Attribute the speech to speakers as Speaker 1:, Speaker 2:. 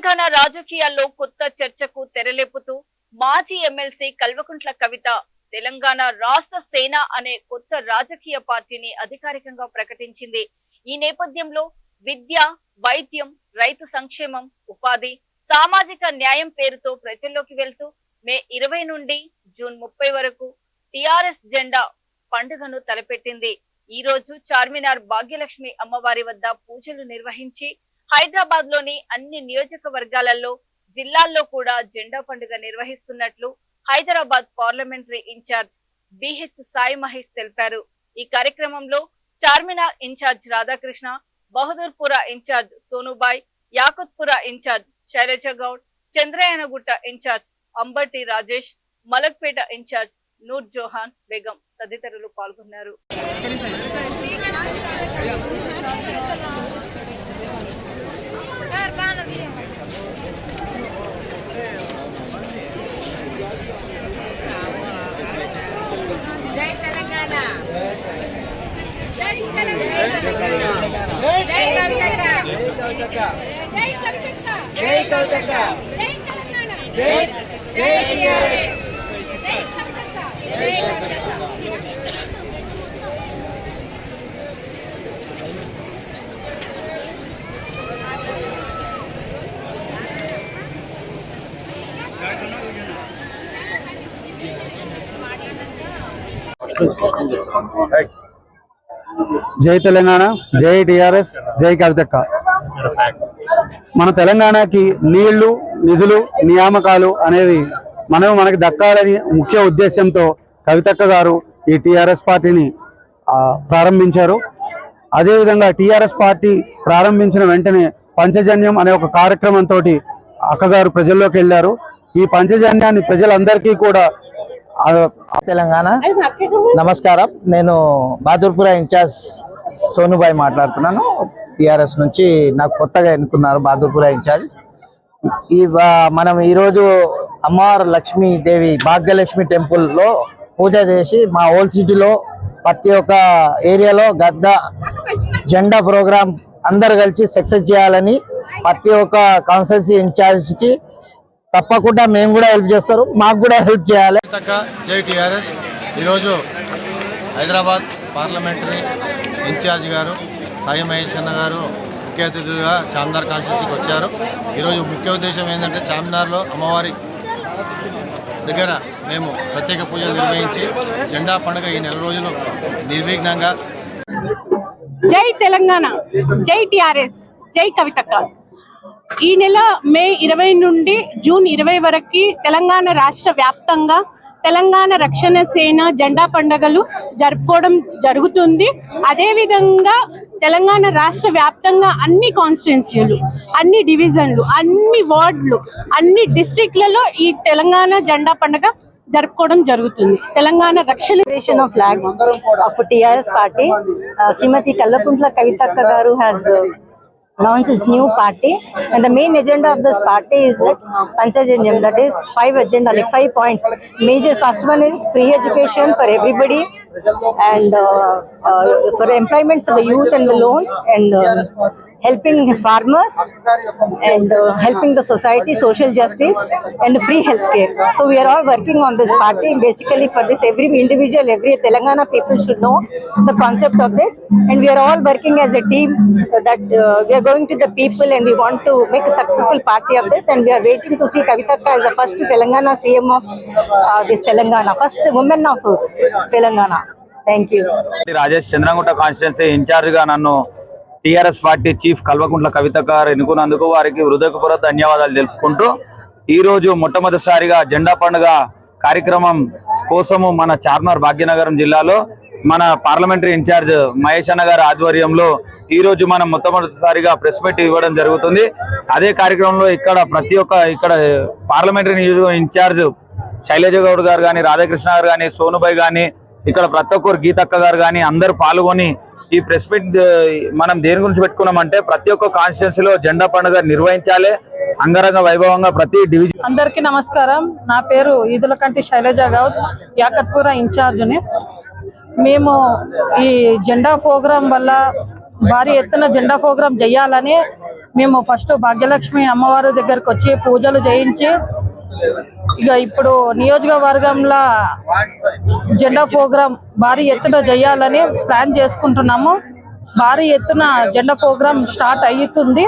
Speaker 1: తెలంగాణ రాజకీయాల్లో కొత్త చర్చకు తెరలేపుతూ మాజీ ఎమ్మెల్సీ కల్వకుంట్ల కవిత తెలంగాణ రాష్ట్ర సేన అనే కొత్త రాజకీయ పార్టీని అధికారికంగా ప్రకటించింది. ఈ నేపథ్యంలో విద్య, వైద్యం, రైతు సంక్షేమం, ఉపాధి, సామాజిక న్యాయం పేరుతో ప్రజల్లోకి వెళ్తూ మే 20 నుండి జూన్ 30 వరకు టిఆర్ఎస్ జెండా పండుగను తలపెట్టింది. ఈ రోజు చార్మినార్ భాగ్యలక్ష్మి అమ్మవారి వద్ద పూజలు నిర్వహించి హైదరాబాద్ లోని అన్ని నియోజకవర్గాలలో, జిల్లాల్లో కూడా జెండా పండుగ నిర్వహిస్తున్నట్లు Hyderabad parliamentary incharge B H Sai Mahesh తెలిపారు. ఈ కార్యక్రమంలో Charminar incharge Radhakrishna, Bahadurpura incharge Sonubai, Yakutpura incharge Shailaja Goud, Chandrayangutta incharge Ambati Rajesh, Malakpet incharge Noor Johan Begum తదితరులు పాల్గొన్నారు.
Speaker 2: జై తెలంగాణ, జై
Speaker 3: జై తెలంగాణ, జై టిఆర్ఎస్, జై కవితక్క. మన తెలంగాణకి నీళ్లు, నిధులు, నియామకాలు అనేది మనకి దక్కాలని ముఖ్య ఉద్దేశంతో కవితక్క గారు ఈ టిఆర్ఎస్ పార్టీని ప్రారంభించారు. అదేవిధంగా టిఆర్ఎస్ పార్టీ ప్రారంభించిన వెంటనే పంచజన్యం అనే ఒక కార్యక్రమంతో అక్కగారు ప్రజల్లోకి వెళ్ళారు. ఈ పంచజన్యాన్ని ప్రజలందరికీ కూడా
Speaker 4: తెలంగాణ నమస్కారం. నేను బహదూర్పుర ఇన్ఛార్జ్ సోనుబాయ్ మాట్లాడుతున్నాను. టిఆర్ఎస్ నుంచి నాకు కొత్తగా ఎన్నుకున్నారు బహదూర్పుర ఇన్ఛార్జ్. మనం ఈరోజు అమ్మవారు లక్ష్మీదేవి భాగ్యలక్ష్మి టెంపుల్లో పూజ చేసి మా ఓల్డ్ సిటీలో ప్రతి ఒక్క ఏరియాలో గద్ద జెండా ప్రోగ్రాం అందరు కలిసి సక్సెస్ చేయాలని ప్రతి ఒక్క కాన్స్టిట్యున్సీ ఇన్ఛార్జ్కి తప్పకుండా మేము కూడా హెల్ప్ చేస్తారు, మాకు కూడా హెల్ప్ చేయాలి.
Speaker 5: జై టిఆర్ఎస్. ఈరోజు హైదరాబాద్ పార్లమెంటరీ ఇన్ఛార్జ్ గారు సాయి మహేష్ అన్న గారు ముఖ్య అతిథిగా చార్మినార్ కాన్స్టిట్యున్సీకి వచ్చారు. ఈరోజు ముఖ్య ఉద్దేశం ఏంటంటే చార్మినార్లో అమ్మవారి దగ్గర మేము ప్రత్యేక పూజలు నిర్వహించి జెండా పండుగ ఈ నెల రోజులు నిర్విఘ్నంగా.
Speaker 2: జై తెలంగాణ, జై టిఆర్ఎస్, జై కవితక్క. ఈ నెల మే 20 నుండి జూన్ 20 వరకు తెలంగాణ రాష్ట్ర వ్యాప్తంగా తెలంగాణ రక్షణ సేన జెండా పండుగలు జరుపుకోవడం జరుగుతుంది. అదేవిధంగా తెలంగాణ రాష్ట్ర వ్యాప్తంగా అన్ని కాన్స్టిట్యున్సీలు, అన్ని డివిజన్లు, అన్ని వార్డులు, అన్ని డిస్ట్రిక్ట్లలో ఈ తెలంగాణ జెండా పండుగ జరుపుకోవడం జరుగుతుంది. తెలంగాణ రక్షణ
Speaker 6: of flag of TRS party Shrimati Kalvakuntla కవితక్క గారు has launched this new party, and the main agenda of this party is that Panchajanyam, that is 5 agenda, like 5 points. Major first one is free education for everybody, and for employment for the youth and the loans, and helping farmers, and helping the society, social justice, and free healthcare. So we are all working on this party. Basically for this, every individual, every Telangana people should know the concept of this, and we are all working as a team that we are going to the people, and we want to make a successful party of this, and we are waiting to see Kavitaka as the first Telangana CM of this Telangana, first woman of Telangana. Thank you.
Speaker 3: Rajesh Chandragutta constituency ఇన్ఛార్జ్గా నన్ను TRS party chief Kalvakuntla కవితక్క గారు ఎన్నుకున్నందుకు వారికి హృదయపూర్వక ధన్యవాదాలు తెలుపుకుంటూ ఈరోజు మొట్టమొదటిసారిగా జెండా పండుగ కార్యక్రమం కోసము మన చార్మినార్ భాగ్యనగరం జిల్లాలో మన పార్లమెంటరీ ఇన్ఛార్జ్ మహేష్ అన్న గారి ఆధ్వర్యంలో ఈరోజు మనం మొట్టమొదటిసారిగా ప్రెస్ మీట్ ఇవ్వడం జరుగుతుంది. అదే కార్యక్రమంలో ఇక్కడ పార్లమెంటరీ ఇన్ఛార్జ్ శైలజ గౌడ్ గారు కానీ, రాధాకృష్ణ గారు కానీ, సోనుబాయ్ కానీ, ఇక్కడ ప్రతి ఒక్కరు గీతక్క గారు కానీ అందరూ పాల్గొని ఈ ప్రెస్ మీట్ మనం దేని గురించి పెట్టుకున్నామంటే ప్రతి ఒక్క కాన్స్టిట్యున్సీలో జెండా పండుగ నిర్వహించాలి అంగరంగ వైభవంగా ప్రతి డివిజన్.
Speaker 7: అందరికీ నమస్కారం. నా పేరు ఈదులకంటి శైలజ గౌడ్, యాకత్పుర ఇన్ఛార్జ్ని. మేము ఈ జెండా ప్రోగ్రాం వల్ల భారీ ఎత్తున జెండా ప్రోగ్రాం చేయాలని మేము ఫస్ట్ భాగ్యలక్ష్మి అమ్మవారి దగ్గరకు వచ్చి పూజలు చేయించి ఇక ఇప్పుడు నియోజకవర్గంలో జెండా ప్రోగ్రాం భారీ ఎత్తున చేయాలని ప్లాన్ చేసుకుంటున్నాము. భారీ ఎత్తున జెండా ప్రోగ్రాం స్టార్ట్ అవుతుంది.